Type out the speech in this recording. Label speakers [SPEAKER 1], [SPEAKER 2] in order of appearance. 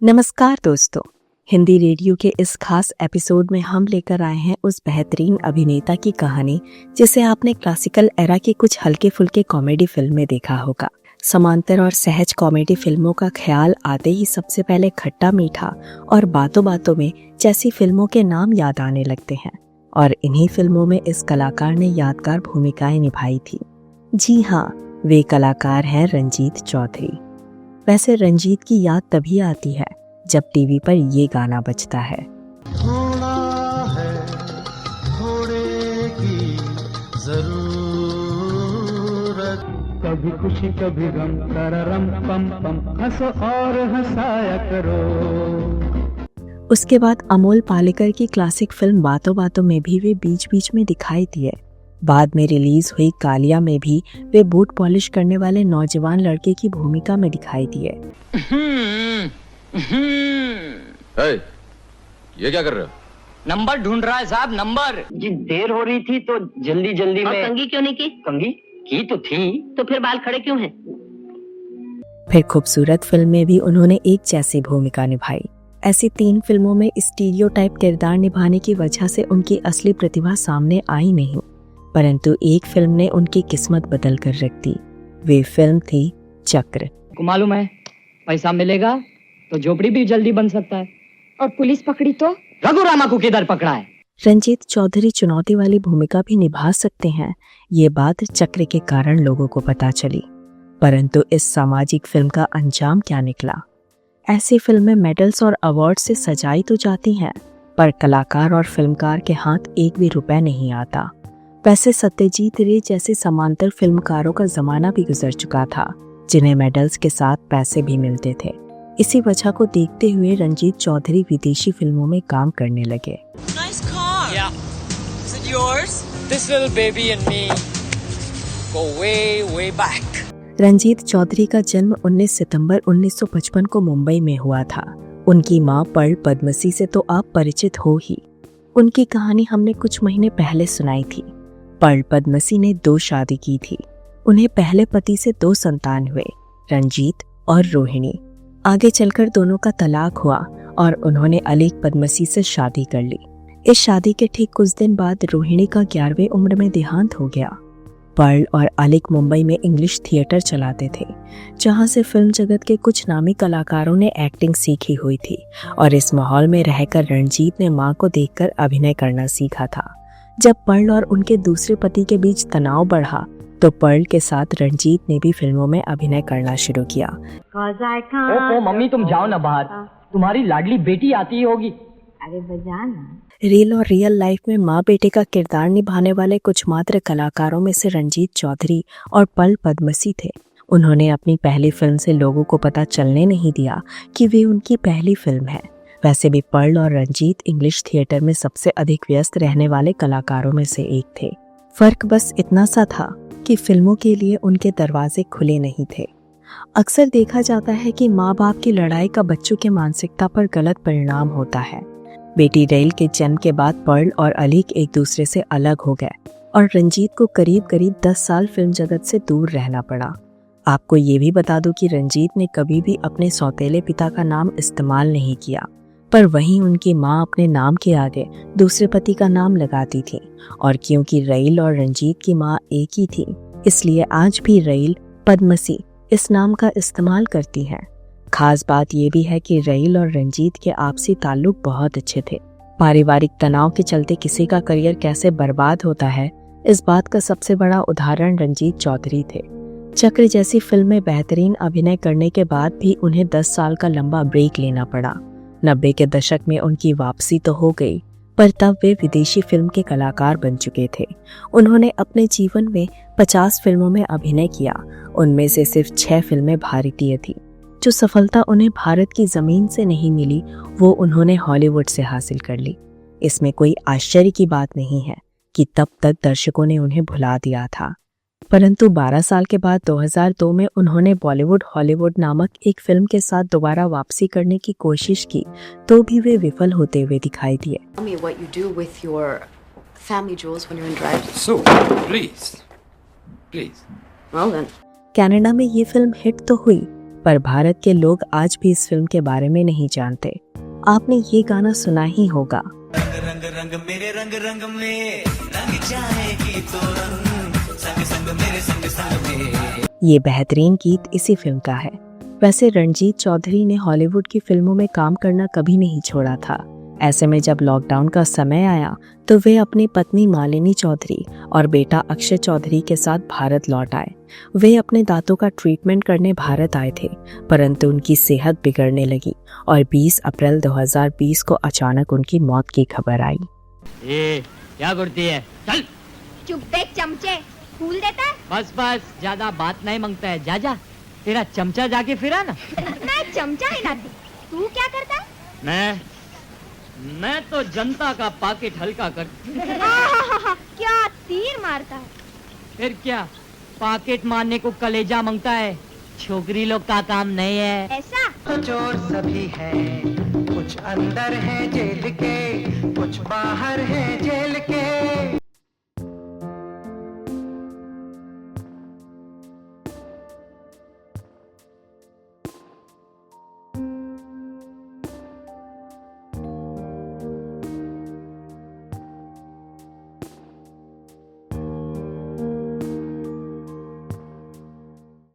[SPEAKER 1] नमस्कार दोस्तों, हिंदी रेडियो के इस खास एपिसोड में हम लेकर आए हैं उस बेहतरीन अभिनेता की कहानी जिसे आपने क्लासिकल एरा की कुछ हल्के फुल्के कॉमेडी फिल्म में देखा होगा। समांतर और सहज कॉमेडी फिल्मों का ख्याल आते ही सबसे पहले खट्टा मीठा और बातों बातों में जैसी फिल्मों के नाम याद आने लगते हैं और इन्हीं फिल्मों में इस कलाकार ने यादगार भूमिकाएं निभाई थी। जी हाँ, वे कलाकार हैं रंजीत चौधरी। वैसे रंजीत की याद तभी आती है जब टीवी पर ये गाना बजता है।
[SPEAKER 2] थोड़ा है थोड़े की जरूरत, कभी खुशी कभी गम, तररम पम पम, हंसो और हंसाया करो।
[SPEAKER 1] उसके बाद अमोल पालेकर की क्लासिक फिल्म बातों बातों में भी वे बीच बीच में दिखाई दिए। बाद में रिलीज हुई कालिया में भी वे बूट पॉलिश करने वाले नौजवान लड़के की भूमिका में दिखाई दिए।
[SPEAKER 3] ये क्या कर रहे हो?
[SPEAKER 4] नंबर ढूंढ रहा है साहब, नंबर।
[SPEAKER 5] जी देर हो रही थी तो जल्दी में।
[SPEAKER 4] कंघी क्यों नहीं की?
[SPEAKER 5] कंघी की तो थी,
[SPEAKER 4] तो फिर बाल खड़े क्यों हैं?
[SPEAKER 1] फिर खूबसूरत फिल्म में भी उन्होंने एक जैसी भूमिका निभाई। ऐसी 3 फिल्मों में स्टीरियोटाइप किरदार निभाने की वजह से उनकी असली प्रतिभा सामने आई नहीं, परंतु एक फिल्म ने उनकी किस्मत बदल कर रख दी। वे फिल्म थी चक्र।
[SPEAKER 4] को मालूम है पैसा मिलेगा तो झोपड़ी भी जल्दी बन सकता है,
[SPEAKER 6] और पुलिस पकड़ी तो
[SPEAKER 4] रघुरामा को किधर पकड़ा है।
[SPEAKER 1] रंजीत चौधरी चुनौती वाली भूमिका भी निभा सकते हैं, ये बात चक्र के कारण लोगों को पता चली। परंतु इस सामाजिक फिल्म का अंजाम क्या निकला? ऐसी फिल्में मेडल्स और अवार्ड से सजाई तो जाती हैं, पर कलाकार और फिल्मकार के हाथ एक भी रुपए नहीं आता। वैसे सत्यजीत रे जैसे समांतर फिल्मकारों का जमाना भी गुजर चुका था, जिन्हें मेडल्स के साथ पैसे भी मिलते थे। इसी वजह को देखते हुए रंजीत चौधरी विदेशी फिल्मों में काम करने लगे।
[SPEAKER 7] Nice car. Yeah. Is it yours? This little baby and me go way back.
[SPEAKER 1] Ranjit Chaudhary का जन्म 19 सितंबर 1955 को मुंबई में हुआ था। उनकी मां पर्ल पद्मसी से तो आप परिचित हो ही। उनकी कहानी हमने कुछ महीने पहले सुनाई थी। पर्ल पद्मसी ने 2 शादी की थी। उन्हें पहले पति से 2 संतान हुए, रंजीत और रोहिणी। आगे चलकर दोनों का तलाक हुआ और उन्होंने अलीक पद्मसी से शादी कर ली। इस शादी के ठीक कुछ दिन बाद रोहिणी का 11वीं उम्र में देहांत हो गया। पर्ल और अलीक मुंबई में इंग्लिश थिएटर चलाते थे, जहां से फिल्म जगत के कुछ नामी कलाकारों ने एक्टिंग सीखी हुई थी और इस माहौल में रहकर रंजीत ने मां को देखकर अभिनय करना सीखा था। जब पर्ल और उनके दूसरे पति के बीच तनाव बढ़ा तो पर्ल के साथ रंजीत ने भी फिल्मों में अभिनय करना शुरू किया।
[SPEAKER 4] ओ मम्मी तुम जाओ ना बाहर, तुम्हारी लाडली बेटी आती होगी।
[SPEAKER 6] अरे बजाना।
[SPEAKER 1] रियल और रियल लाइफ में माँ बेटे का किरदार निभाने वाले कुछ मात्र कलाकारों में से रंजीत चौधरी और पर्ल पद्मसी थे। उन्होंने अपनी पहली फिल्म से लोगों को पता चलने नहीं दिया कि वे उनकी पहली फिल्म है। वैसे भी पर्ल और रंजीत इंग्लिश थिएटर में सबसे अधिक व्यस्त रहने वाले कलाकारों में से एक थे। फर्क बस इतना सा था कि फिल्मों के लिए उनके दरवाजे खुले नहीं थे। अक्सर देखा जाता है कि माँ बाप की लड़ाई का बच्चों की मानसिकता पर गलत परिणाम होता है। बेटी रेल के जन्म के बाद पर्ल और अलीक एक दूसरे से अलग हो गए और रंजीत को करीब 10 साल फिल्म जगत से दूर रहना पड़ा। आपको ये भी बता दूं कि रंजीत ने कभी भी अपने सौतेले पिता का नाम इस्तेमाल नहीं किया, पर वहीं उनकी मां अपने नाम के आगे दूसरे पति का नाम लगाती थी। और क्योंकि रेल और रंजीत की मां एक ही थी, इसलिए आज भी रेल पद्मसी इस नाम का इस्तेमाल करती हैं। खास बात यह भी है कि रेल और रंजीत के आपसी ताल्लुक बहुत अच्छे थे। पारिवारिक तनाव के चलते किसी का करियर कैसे बर्बाद होता है, इस बात का सबसे बड़ा उदाहरण रंजीत चौधरी थे। चक्र जैसी फिल्म में बेहतरीन अभिनय करने के बाद भी उन्हें 10 साल का लंबा ब्रेक लेना पड़ा। 90 के दशक में उनकी वापसी तो हो गई, पर तब वे विदेशी फिल्म के कलाकार बन चुके थे। उन्होंने अपने जीवन में 50 फिल्मों में अभिनय किया, उनमें से सिर्फ 6 फिल्में भारतीय थी। जो सफलता उन्हें भारत की जमीन से नहीं मिली, वो उन्होंने हॉलीवुड से हासिल कर ली। इसमें कोई आश्चर्य की बात नहीं है कि तब तक दर्शकों ने उन्हें भुला दिया था। परंतु 12 साल के बाद 2002 में उन्होंने बॉलीवुड हॉलीवुड नामक एक फिल्म के साथ दोबारा वापसी करने की कोशिश की, तो भी वे विफल होते हुए दिखाई दिए। कनाडा में ये फिल्म हिट तो हुई, पर भारत के लोग आज भी इस फिल्म के बारे में नहीं जानते। आपने ये गाना सुना ही होगा।
[SPEAKER 3] रंग रंग मेरे रंग रंग में रंग जाएगी तो रंग संग संग मेरे संग संग में।
[SPEAKER 1] ये बेहतरीन गीत इसी फिल्म का है। वैसे रणजीत चौधरी ने हॉलीवुड की फिल्मों में काम करना कभी नहीं छोड़ा था। ऐसे में जब लॉकडाउन का समय आया तो वे अपनी पत्नी मालिनी चौधरी और बेटा अक्षय चौधरी के साथ भारत लौट आए। वे अपने दांतों का ट्रीटमेंट करने भारत आए थे, परंतु उनकी सेहत बिगड़ने लगी और 20 अप्रैल 2020 को अचानक उनकी मौत की खबर आई।
[SPEAKER 4] ये क्या करती है? चल
[SPEAKER 6] चुप देख चमचे, फूल देता है।
[SPEAKER 4] बस बस, ज्यादा बात नहीं मांगता है। जा जा, तेरा चमचा जाके फिरा ना।
[SPEAKER 6] मैं चमचा हिलाती, तू क्या करता है?
[SPEAKER 4] मैं तो जनता का पॉकेट हल्का कर।
[SPEAKER 6] क्या तीर मारता है?
[SPEAKER 4] फिर क्या, पॉकेट मारने को कलेजा मांगता है। छोकरी लोग का काम नहीं है
[SPEAKER 6] ऐसा।
[SPEAKER 3] तो चोर सभी है, कुछ अंदर है जेल के, कुछ बाहर है जेल के।